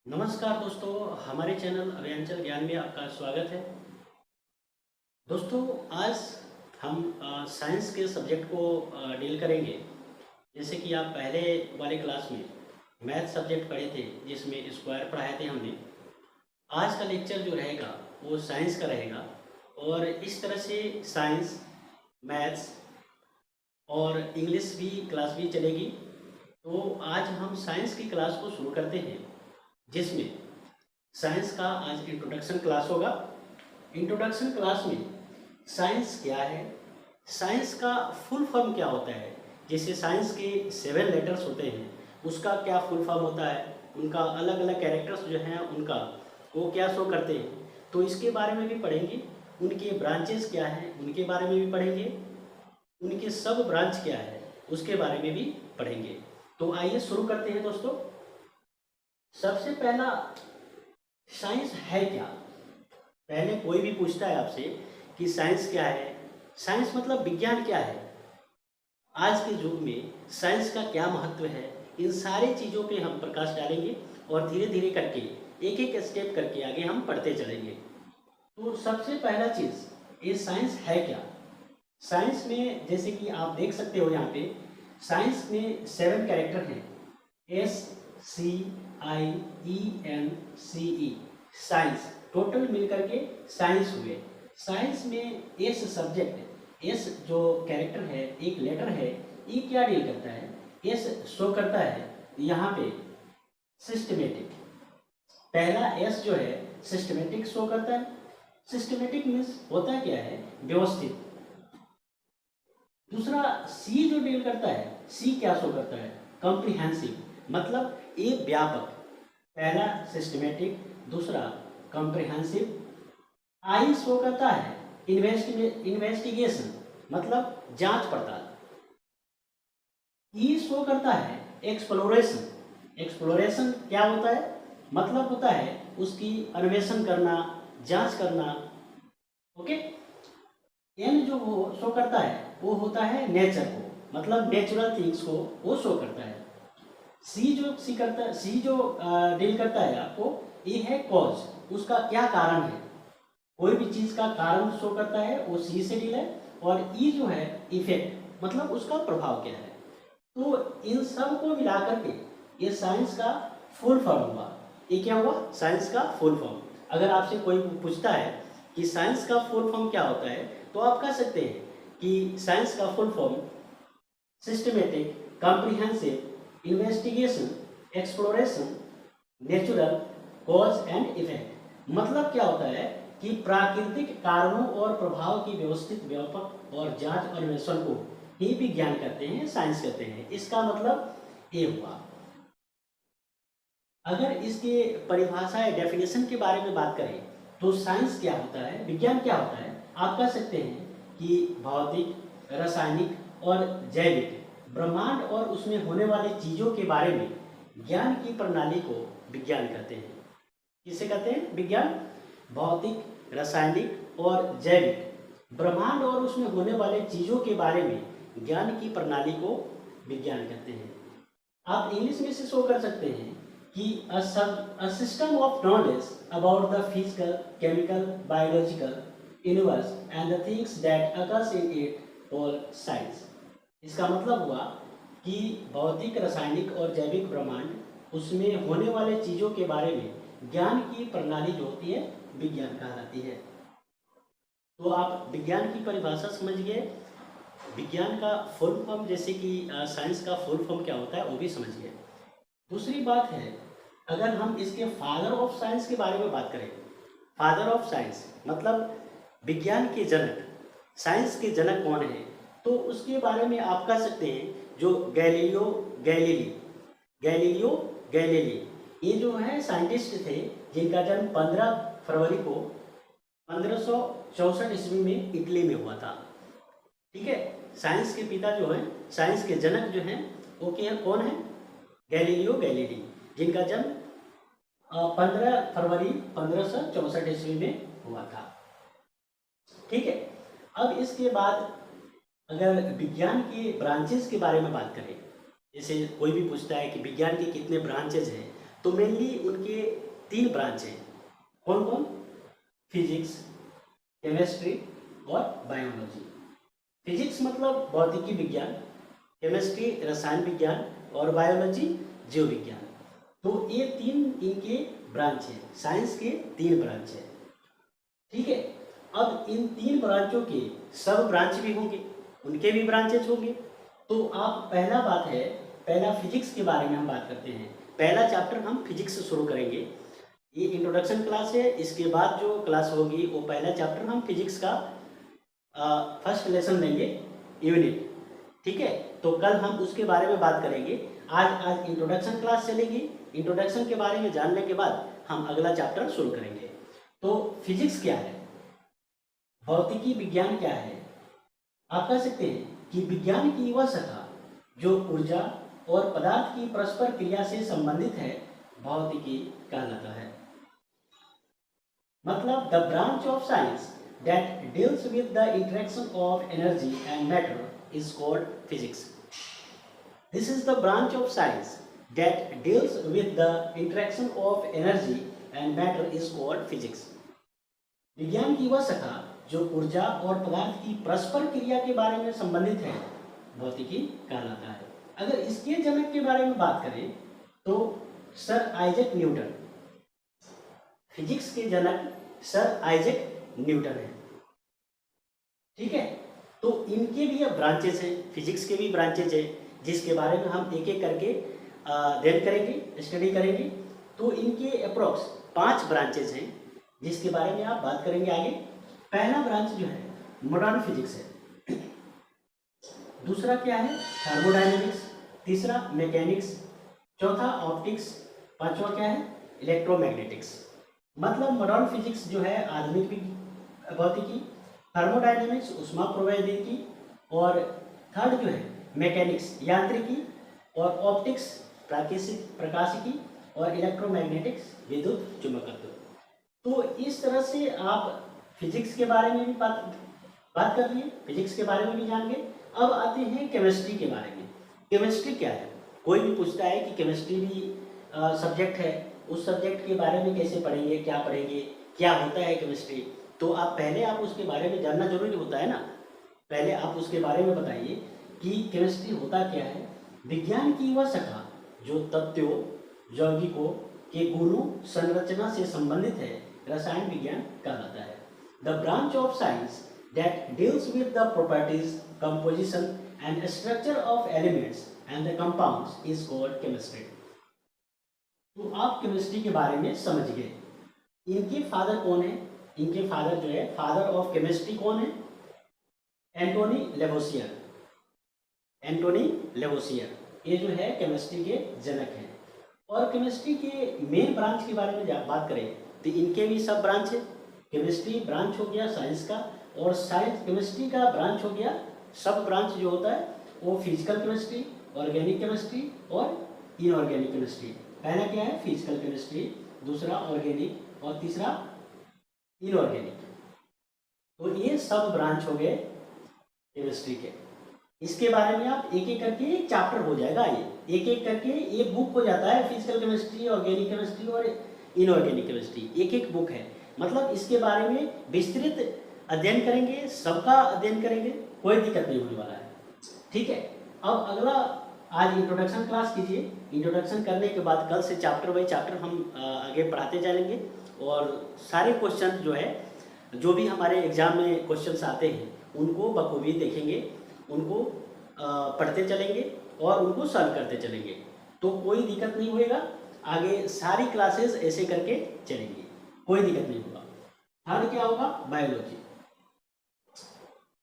नमस्कार दोस्तों, हमारे चैनल अभियांचल ज्ञान में आपका स्वागत है। दोस्तों, आज हम साइंस के सब्जेक्ट को डील करेंगे। जैसे कि आप पहले वाले क्लास में मैथ सब्जेक्ट पढ़े थे जिसमें स्क्वायर पढ़ाए थे हमने। आज का लेक्चर जो रहेगा वो साइंस का रहेगा और इस तरह से साइंस, मैथ्स और इंग्लिश भी क्लास भी चलेगी। तो आज हम साइंस की क्लास को शुरू करते हैं, जिसमें साइंस का आज इंट्रोडक्शन क्लास होगा। इंट्रोडक्शन क्लास में साइंस क्या है, साइंस का फुल फॉर्म क्या होता है, जैसे साइंस के 7 लेटर्स होते हैं उसका क्या फुल फॉर्म होता है, उनका अलग अलग कैरेक्टर्स जो हैं उनका वो क्या शो करते हैं, तो इसके बारे में भी पढ़ेंगे। उनके ब्रांचेस क्या हैं उनके बारे में भी पढ़ेंगे। उनके सब ब्रांच क्या है उसके बारे में भी पढ़ेंगे। तो आइए शुरू करते हैं दोस्तों। सबसे पहला, साइंस है क्या। पहले कोई भी पूछता है आपसे कि साइंस क्या है, साइंस मतलब विज्ञान क्या है, आज के युग में साइंस का क्या महत्व है, इन सारी चीज़ों पे हम प्रकाश डालेंगे और धीरे धीरे करके एक एक स्टेप करके आगे हम पढ़ते चलेंगे। तो सबसे पहला चीज़, ये साइंस है क्या। साइंस में जैसे कि आप देख सकते हो यहाँ पे साइंस में 7 कैरेक्टर हैं, SCIENCE, साइंस टोटल मिलकर के साइंस हुए। साइंस में एस सब्जेक्ट, एस जो कैरेक्टर है, एक लेटर है, ये क्या डील करता है, एस शो करता है यहाँ पे सिस्टमेटिक। पहला एस जो है सिस्टमेटिक शो करता है। सिस्टमेटिक मीन्स होता क्या है, व्यवस्थित। दूसरा सी जो डील करता है, सी क्या शो करता है, कॉम्प्रिहेंसिव, मतलब ये व्यापक। पहला सिस्टमेटिक, दूसरा कॉम्प्रिहेंसिव। आई शो करता है इन्वेस्टिगेशन, मतलब जांच पड़ताल। ई शो करता है एक्सप्लोरेशन। एक्सप्लोरेशन क्या होता है, मतलब होता है उसकी अन्वेषण करना, जांच करना। ओके। एन जो वो शो करता है वो होता है नेचर को, मतलब नेचुरल थिंग्स को वो शो करता है। सी जो डील करता है आपको, ये है कॉज, उसका क्या कारण है, कोई भी चीज़ का कारण शो करता है वो सी से डील है। और ई जो है इफेक्ट, मतलब उसका प्रभाव क्या है। तो इन सब को मिला करके ये साइंस का फुल फॉर्म हुआ। ये क्या हुआ, साइंस का फुल फॉर्म। अगर आपसे कोई पूछता है कि साइंस का फुल फॉर्म क्या होता है, तो आप कह सकते हैं कि साइंस का full form systematic, comprehensive, investigation, exploration, natural, cause and effect. मतलब क्या होता है कि प्राकृतिक कारणों और प्रभाव की व्यवस्थित, व्यापक और जांच और अन्वेषण को ही विज्ञान कहते हैं, साइंस कहते हैं। इसका मतलब ये हुआ। अगर इसके परिभाषा या डेफिनेशन के बारे में बात करें तो साइंस क्या होता है, विज्ञान क्या होता है, आप कह सकते हैं कि भौतिक, रासायनिक और जैविक ब्रह्मांड और उसमें होने वाली चीज़ों के बारे में ज्ञान की प्रणाली को विज्ञान कहते हैं। किसे कहते हैं, विज्ञान। भौतिक, रासायनिक और जैविक ब्रह्मांड और उसमें होने वाले चीज़ों के बारे में ज्ञान की प्रणाली को विज्ञान कहते हैं। आप इंग्लिश में से शो कर सकते हैं कि a system of knowledge about the physical, chemical, biological universe and the things that occurs in it or science। इसका मतलब हुआ कि भौतिक, रासायनिक और जैविक ब्रह्मांड, उसमें होने वाले चीज़ों के बारे में ज्ञान की प्रणाली जो होती है विज्ञान कहलाती है। तो आप विज्ञान की परिभाषा समझ गए, विज्ञान का फुल फॉर्म, जैसे कि साइंस का फुल फॉर्म क्या होता है वो भी समझ गए। दूसरी बात है, अगर हम इसके फादर ऑफ साइंस के बारे में बात करें, फादर ऑफ साइंस मतलब विज्ञान के जनक, साइंस के जनक कौन है, तो उसके बारे में आप कह सकते हैं जो गैलीलियो गैलीली, ये जो है साइंटिस्ट थे जिनका जन्म 15 फरवरी को 1564 ईस्वी में इटली में हुआ था। ठीक है। साइंस के पिता जो हैं, साइंस के जनक जो हैं वो क्या कौन है, गैलीलियो गैलीली, जिनका जन्म 15 फरवरी 1564 ईस्वी में हुआ था। ठीक है। अब इसके बाद अगर विज्ञान के ब्रांचेस के बारे में बात करें, जैसे कोई भी पूछता है कि विज्ञान के कितने ब्रांचेज हैं, तो मेनली उनके 3 ब्रांच हैं। कौन कौन? फिजिक्स, केमिस्ट्री और बायोलॉजी। फिजिक्स मतलब भौतिकी विज्ञान, केमिस्ट्री रसायन विज्ञान और बायोलॉजी जीव विज्ञान। तो ये 3 इनके ब्रांच है, साइंस के 3 ब्रांच है। ठीक है, अब इन 3 ब्रांचों के सब ब्रांच भी होंगे, उनके भी ब्रांचेज होंगे। तो आप पहला बात है, पहला फिजिक्स के बारे में हम बात करते हैं। पहला चैप्टर हम फिजिक्स से शुरू करेंगे। ये इंट्रोडक्शन क्लास है, इसके बाद जो क्लास होगी वो पहला चैप्टर हम फिजिक्स का फर्स्ट लेसन लेंगे, यूनिट। ठीक है, तो कल हम उसके बारे में बात करेंगे। आज इंट्रोडक्शन क्लास चलेगी। इंट्रोडक्शन के बारे में जानने के बाद हम अगला चैप्टर शुरू करेंगे। तो फिजिक्स क्या है, भौतिकी विज्ञान क्या है? आप कह सकते हैं कि विज्ञान की वह शाखा जो ऊर्जा और पदार्थ की परस्पर क्रिया से संबंधित है, भौतिकी कहलाता है। मतलब the branch of science that deals with the interaction of energy and matter is called physics. This is the branch of science that deals with the interaction of energy and matter is called physics. विज्ञान की वह शाखा जो ऊर्जा और पदार्थ की परस्पर क्रिया के बारे में संबंधित है, भौतिकी कहलाता है। अगर इसके जनक के बारे में बात करें तो सर आइजैक न्यूटन, फिजिक्स के जनक सर आइजैक न्यूटन है। ठीक है, तो इनके भी अब ब्रांचेस हैं, फिजिक्स के भी ब्रांचेज हैं, जिसके बारे में हम एक एक करके अध्ययन करेंगे, स्टडी करेंगे। तो इनके अप्रोक्स 5 ब्रांचेज हैं, जिसके बारे में आप बात करेंगे आगे। पहला ब्रांच जो है मॉडर्न फिजिक्स है, दूसरा क्या है थर्मोडायनेमिक्स, तीसरा मैकेनिक्स, चौथा ऑप्टिक्स, पांचवा क्या है इलेक्ट्रोमैग्नेटिक्स। मतलब मॉडर्न फिजिक्स जो है आधुनिक भौतिकी, थर्मोडायनेमिक्स ऊष्माप्रवैगिकी, और थर्ड जो है मैकेनिक्स यांत्रिकी, और ऑप्टिक्स प्रकाशिकी, और इलेक्ट्रोमैग्नेटिक्स विद्युत चुंबकत्व। तो इस तरह से आप फिजिक्स के बारे में भी बात कर लिए, फिजिक्स के बारे में भी जान गए। अब आते हैं केमिस्ट्री के बारे में। केमिस्ट्री क्या है? कोई भी पूछता है कि केमिस्ट्री भी सब्जेक्ट है, उस सब्जेक्ट के बारे में कैसे पढ़ेंगे, क्या होता है केमिस्ट्री? तो पहले आप उसके बारे में जानना जरूरी होता है ना। पहले आप उसके बारे में बताइए कि केमिस्ट्री होता क्या है। विज्ञान की वह शाखा जो तत्वों, यौगिकों के गुणों, संरचना से संबंधित है, रसायन विज्ञान कहलाता है। The branch of science that deals with the properties, composition and structure of elements and the compounds is called chemistry. तो आप केमिस्ट्री के बारे में समझ गए। इनके फादर कौन है? इनके फादर जो है, फादर ऑफ केमिस्ट्री कौन है? एंटोनी लेवोसियर। एंटोनी लेवोसियर ये जो है केमिस्ट्री के जनक हैं। और केमिस्ट्री के मेन ब्रांच के बारे में बात करें तो इनके भी सब ब्रांच है। केमिस्ट्री ब्रांच हो गया साइंस का, और साइंस केमिस्ट्री का ब्रांच हो गया सब ब्रांच जो होता है वो फिजिकल केमिस्ट्री, ऑर्गेनिक केमिस्ट्री और इनऑर्गेनिक केमिस्ट्री। पहला क्या है फिजिकल केमिस्ट्री, दूसरा ऑर्गेनिक और तीसरा इनऑर्गेनिक। तो ये सब ब्रांच हो गए केमिस्ट्री के। इसके बारे में आप एक एक करके एक चैप्टर हो जाएगा, ये एक एक करके ये बुक हो जाता है। फिजिकल केमिस्ट्री, ऑर्गेनिक केमिस्ट्री और इनऑर्गेनिक केमिस्ट्री एक एक बुक है। मतलब इसके बारे में विस्तृत अध्ययन करेंगे, सबका अध्ययन करेंगे, कोई दिक्कत नहीं होने वाला है। ठीक है, अब अगला आज इंट्रोडक्शन क्लास कीजिए। इंट्रोडक्शन करने के बाद कल से चैप्टर बाई चैप्टर हम आगे पढ़ाते जाएंगे, और सारे क्वेश्चन जो है, जो भी हमारे एग्जाम में क्वेश्चंस आते हैं उनको बखूबी देखेंगे, उनको पढ़ते चलेंगे और उनको सॉल्व करते चलेंगे। तो कोई दिक्कत नहीं होएगा, आगे सारी क्लासेस ऐसे करके चलेंगी, कोई दिक्कत नहीं होगा। थर्ड क्या होगा बायोलॉजी।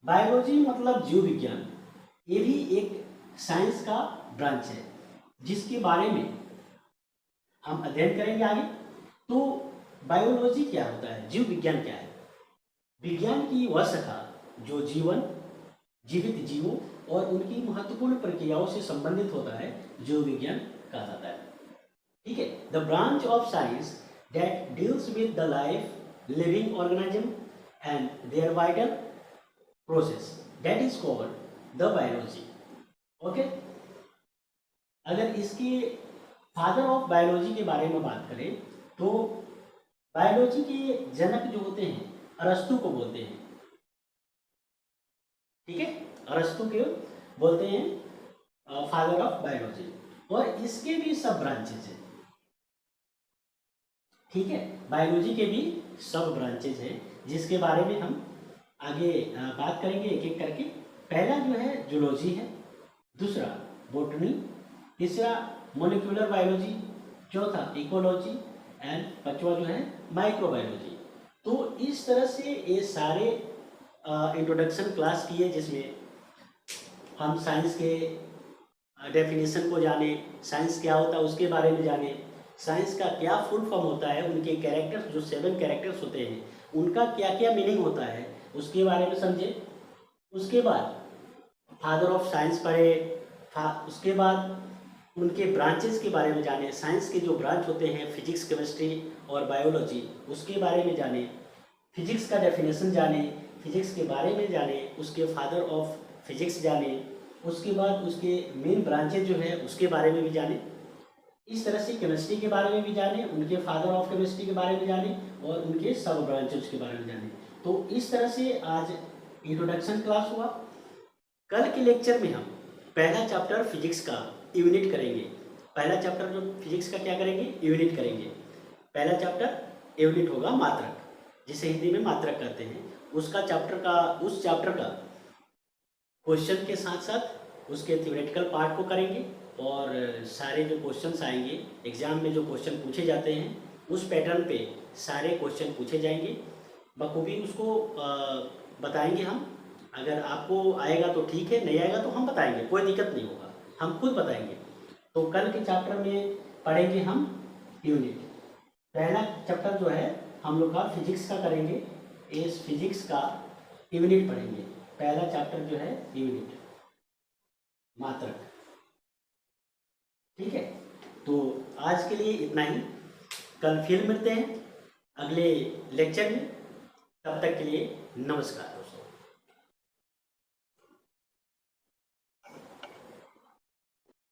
बायोलॉजी मतलब जीव विज्ञान, ये भी एक साइंस का ब्रांच है जिसके बारे में हम अध्ययन करेंगे आगे। तो बायोलॉजी क्या होता है, जीव विज्ञान क्या है? विज्ञान की वह शाखा जो जीवन, जीवित जीवों और उनकी महत्वपूर्ण प्रक्रियाओं से संबंधित होता है, जीव विज्ञान कहा जाता है। ठीक है, the branch of science that deals with the life living organism and their vital process, that is called the biology. Okay, अगर इसके फादर ऑफ बायोलॉजी के बारे में बात करें तो बायोलॉजी के जनक जो होते हैं अरस्तु को बोलते हैं। ठीक है, अरस्तु के बोलते हैं फादर ऑफ बायोलॉजी, और इसके भी सब ब्रांचेज हैं। ठीक है, बायोलॉजी के भी सब ब्रांचेज हैं जिसके बारे में हम आगे बात करेंगे एक एक करके। पहला जो है जूलॉजी है, दूसरा बोटनी, तीसरा मोलिकुलर बायोलॉजी, चौथा इकोलॉजी एंड पांचवा जो है माइक्रोबायोलॉजी। तो इस तरह से ये सारे इंट्रोडक्शन क्लास किए जिसमें हम साइंस के डेफिनेशन को जाने, साइंस क्या होता है उसके बारे में जाने, साइंस का क्या फुल फॉर्म होता है, उनके कैरेक्टर्स जो 7 कैरेक्टर्स होते हैं उनका क्या क्या मीनिंग होता है उसके बारे में समझे। उसके बाद फादर ऑफ साइंस पढ़े, उसके बाद उनके ब्रांचेस के बारे में जाने, साइंस के जो ब्रांच होते हैं फिजिक्स, केमिस्ट्री और बायोलॉजी उसके बारे में जाने, फिजिक्स का डेफिनेशन जाने, फिजिक्स के बारे में जाने, उसके फादर ऑफ फिजिक्स जाने, उसके बाद उसके मेन ब्रांचेज जो है उसके बारे में भी जाने। इस तरह से केमिस्ट्री के बारे में भी जाने, उनके फादर ऑफ केमिस्ट्री के बारे में जाने और उनके सब ब्रांचेज के बारे में जाने। तो इस तरह से आज इंट्रोडक्शन क्लास हुआ। कल के लेक्चर में हम पहला चैप्टर फिजिक्स का यूनिट करेंगे। पहला चैप्टर जो फिजिक्स का क्या करेंगे, यूनिट करेंगे। पहला चैप्टर यूनिट होगा मात्रक, जिसे हिंदी में मात्रक कहते हैं। उस चैप्टर का क्वेश्चन के साथ साथ उसके थ्योरेटिकल पार्ट को करेंगे और सारे जो क्वेश्चंस आएंगे एग्जाम में, जो क्वेश्चन पूछे जाते हैं उस पैटर्न पे सारे क्वेश्चन पूछे जाएंगे, बखूबी उसको बताएंगे हम। अगर आपको आएगा तो ठीक है, नहीं आएगा तो हम बताएंगे, कोई दिक्कत नहीं होगा, हम खुद बताएंगे। तो कल के चैप्टर में पढ़ेंगे हम यूनिट। पहला चैप्टर जो है हम लोग का फिजिक्स का करेंगे, इस फिजिक्स का यूनिट पढ़ेंगे। पहला चैप्टर जो है यूनिट मात्रक। ठीक है, तो आज के लिए इतना ही। कल फिर मिलते हैं अगले लेक्चर में, तब तक के लिए नमस्कार।